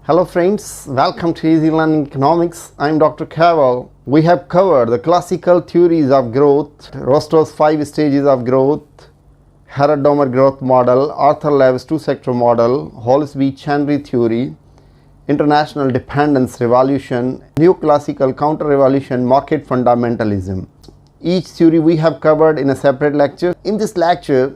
Hello friends, welcome to Easy Learning Economics. I am Dr. Caval. We have covered the classical theories of growth, Rostow's 5 stages of growth, Harood-Domar growth model, Arthur Levy's 2-sector model, Hollis B.Chenery theory, International-Dependency revolution, Neoclassical counter-revolution, market fundamentalism. Each theory we have covered in a separate lecture. In this lecture,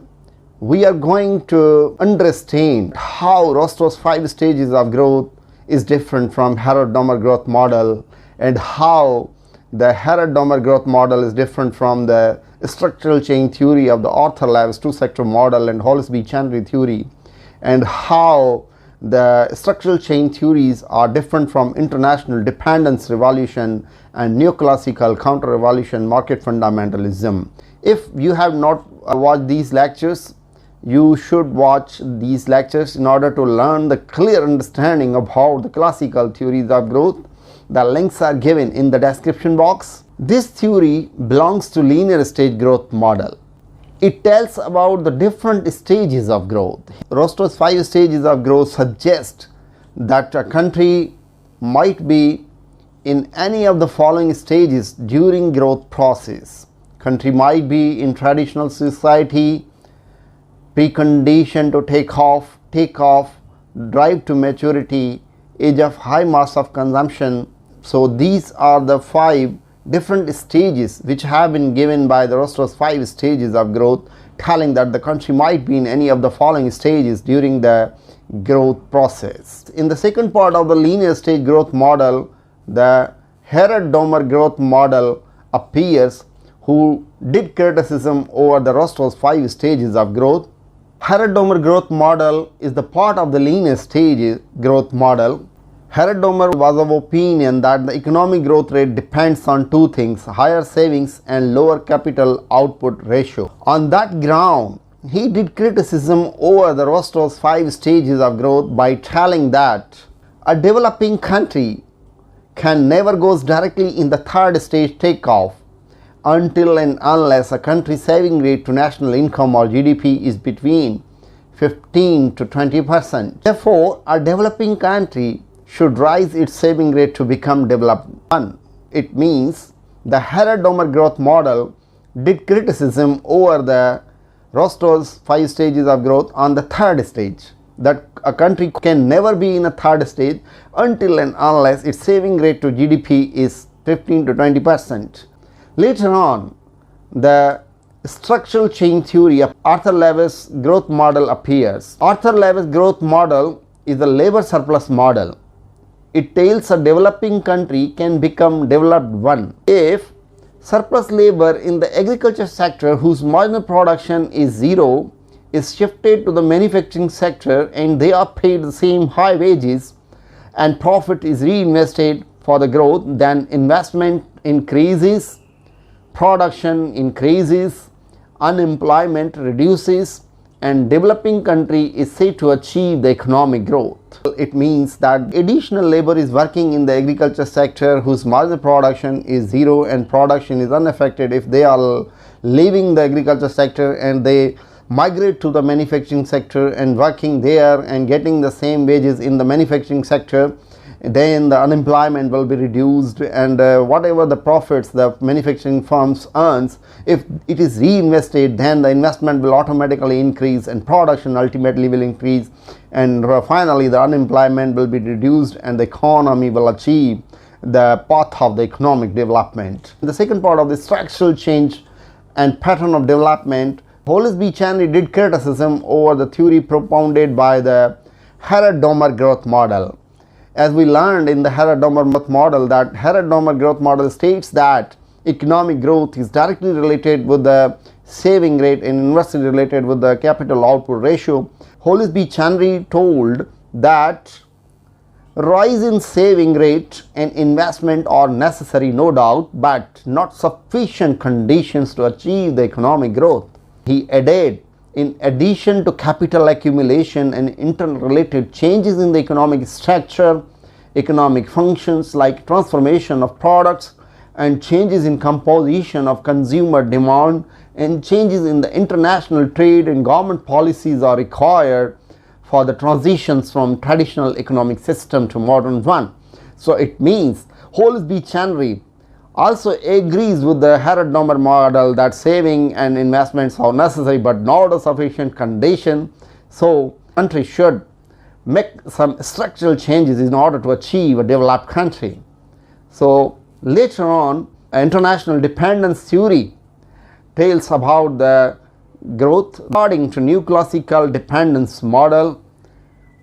we are going to understand how Rostow's 5 stages of growth is different from Harood-Domar growth model, and how the Harood-Domar growth model is different from the structural chain theory of the Arthur Levy's 2-sector model and Hollis B.Chenery theory, and how the structural chain theories are different from International-Dependency revolution and Neoclassical counter-revolution market fundamentalism. If you have not watched these lectures, you should watch these lectures in order to learn the clear understanding about the classical theories of growth. The links are given in the description box. This theory belongs to linear stage growth model. It tells about the different stages of growth. Rostow's 5 stages of growth suggest that a country might be in any of the following stages during growth process. Country might be in traditional society, precondition to takeoff, drive to maturity, age of high mass of consumption. So these are the 5 different stages which have been given by the Rostow's 5 stages of growth, telling that the country might be in any of the following stages during the growth process. In the second part of the linear stage growth model, the Harood-Domar growth model appears, who did criticism over the Rostow's 5 stages of growth. Harood-Domar growth model is the part of the linear stage growth model. Harood-Domar was of opinion that the economic growth rate depends on 2 things: higher savings and lower capital output ratio. On that ground, he did criticism over the Rostow's 5 stages of growth by telling that a developing country can never go directly in the 3rd stage takeoff until and unless a country's saving rate to national income or GDP is between 15 to 20%. Therefore, a developing country should raise its saving rate to become developed one. It means the Harood-Domar growth model did criticism over the Rostow's 5 stages of growth on the 3rd stage, that a country can never be in a 3rd stage until and unless its saving rate to GDP is 15 to 20%. Later on, the structural chain theory of Arthur Levy's growth model appears. Arthur Levy's growth model is a labor surplus model. It tells a developing country can become developed one if surplus labor in the agriculture sector, whose marginal production is 0, is shifted to the manufacturing sector and they are paid the same high wages, and profit is reinvested for the growth. Then investment increases, production increases, unemployment reduces, and developing country is said to achieve the economic growth. It means that additional labor is working in the agriculture sector whose marginal production is 0 and production is unaffected. If they are leaving the agriculture sector and they migrate to the manufacturing sector and working there and getting the same wages in the manufacturing sector, then the unemployment will be reduced, and whatever the profits the manufacturing firms earns, if it is reinvested, then the investment will automatically increase and production ultimately will increase, and finally the unemployment will be reduced and the economy will achieve the path of the economic development. The second part of the structural change and pattern of development, Hollis B.Chenery did criticism over the theory propounded by the Harood-Domar growth model. As we learned in the Harood-Domar growth model, that Harood-Domar growth model states that economic growth is directly related with the saving rate and inversely related with the capital output ratio. Hollis B.Chenery told that rise in saving rate and investment are necessary, no doubt, but not sufficient conditions to achieve the economic growth. He added, in addition to capital accumulation and interrelated changes in the economic structure, economic functions like transformation of products and changes in composition of consumer demand and changes in the international trade and government policies are required for the transitions from traditional economic system to modern one. So it means Hollis B.Chenery also agrees with the Harood-Domar model that saving and investments are necessary but not a sufficient condition. So country should make some structural changes in order to achieve a developed country. So later on, International-Dependency theory tells about the growth. According to Neoclassical dependence model,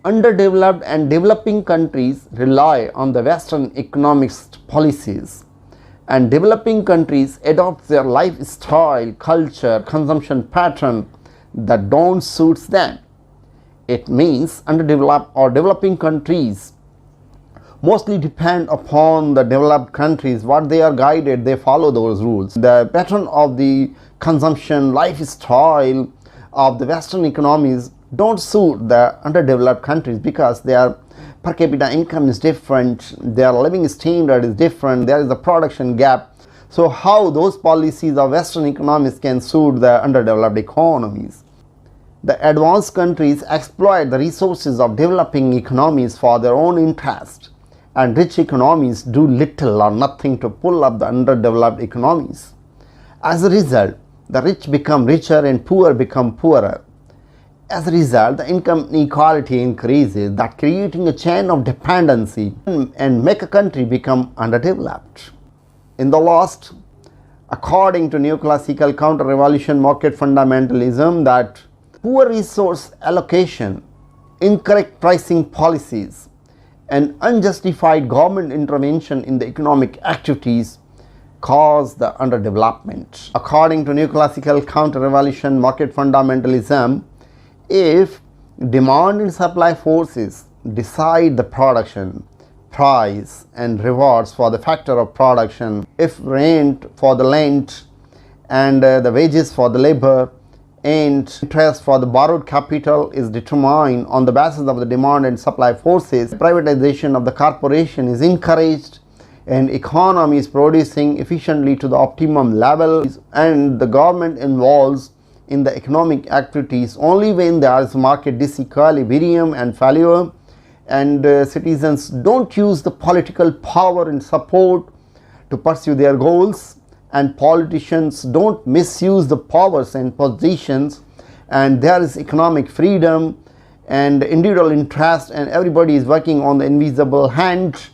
underdeveloped and developing countries rely on the Western economic policies, and developing countries adopt their lifestyle, culture, consumption pattern that don't suit them. It means underdeveloped or developing countries mostly depend upon the developed countries. What they are guided, they follow those rules. The pattern of the consumption lifestyle of the Western economies don't suit the underdeveloped countries because their per capita income is different, their living standard is different, there is a production gap. So how those policies of Western economies can suit the underdeveloped economies? The advanced countries exploit the resources of developing economies for their own interest, and rich economies do little or nothing to pull up the underdeveloped economies. As a result, the rich become richer and poor become poorer. As a result, the income inequality increases, that creating a chain of dependency and make a country become underdeveloped. In the last, according to Neoclassical counter-revolution market fundamentalism, that poor resource allocation, incorrect pricing policies, and unjustified government intervention in the economic activities cause the underdevelopment. According to Neoclassical counter-revolution market fundamentalism, if demand and supply forces decide the production, price and rewards for the factor of production, if rent for the land and the wages for the labor and interest for the borrowed capital is determined on the basis of the demand and supply forces, privatization of the corporation is encouraged and economy is producing efficiently to the optimum level, and the government involves in the economic activities only when there is market disequilibrium and failure, and citizens don't use the political power and support to pursue their goals, and politicians don't misuse the powers and positions, and there is economic freedom and individual interest and everybody is working on the invisible hand,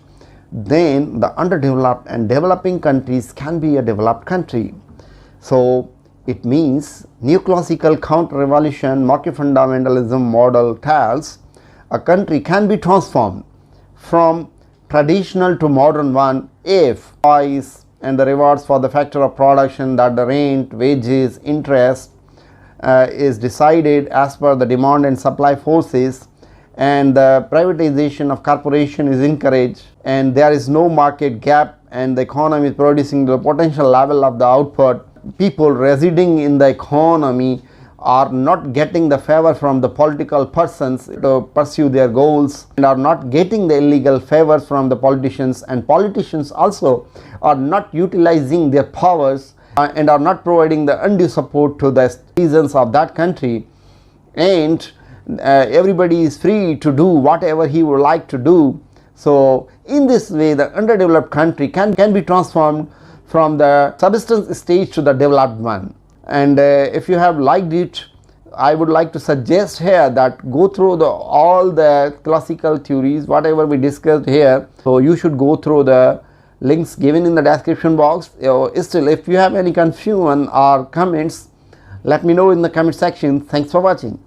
then the underdeveloped and developing countries can be a developed country. So it means Neoclassical counter-revolution market fundamentalism model tells a country can be transformed from traditional to modern one if price and the rewards for the factor of production, that the rent, wages, interest is decided as per the demand and supply forces, and the privatization of corporation is encouraged, and there is no market gap, and the economy is producing the potential level of the output. People residing in the economy are not getting the favor from the political persons to pursue their goals, and are not getting the illegal favors from the politicians, and politicians also are not utilizing their powers and are not providing the undue support to the citizens of that country, and everybody is free to do whatever he would like to do. So in this way, the underdeveloped country can be transformed from the subsistence stage to the developed one. And if you have liked it, I would like to suggest here that go through all the classical theories, whatever we discussed here. So you should go through the links given in the description box. Still, if you have any confusion or comments, let me know in the comment section. Thanks for watching.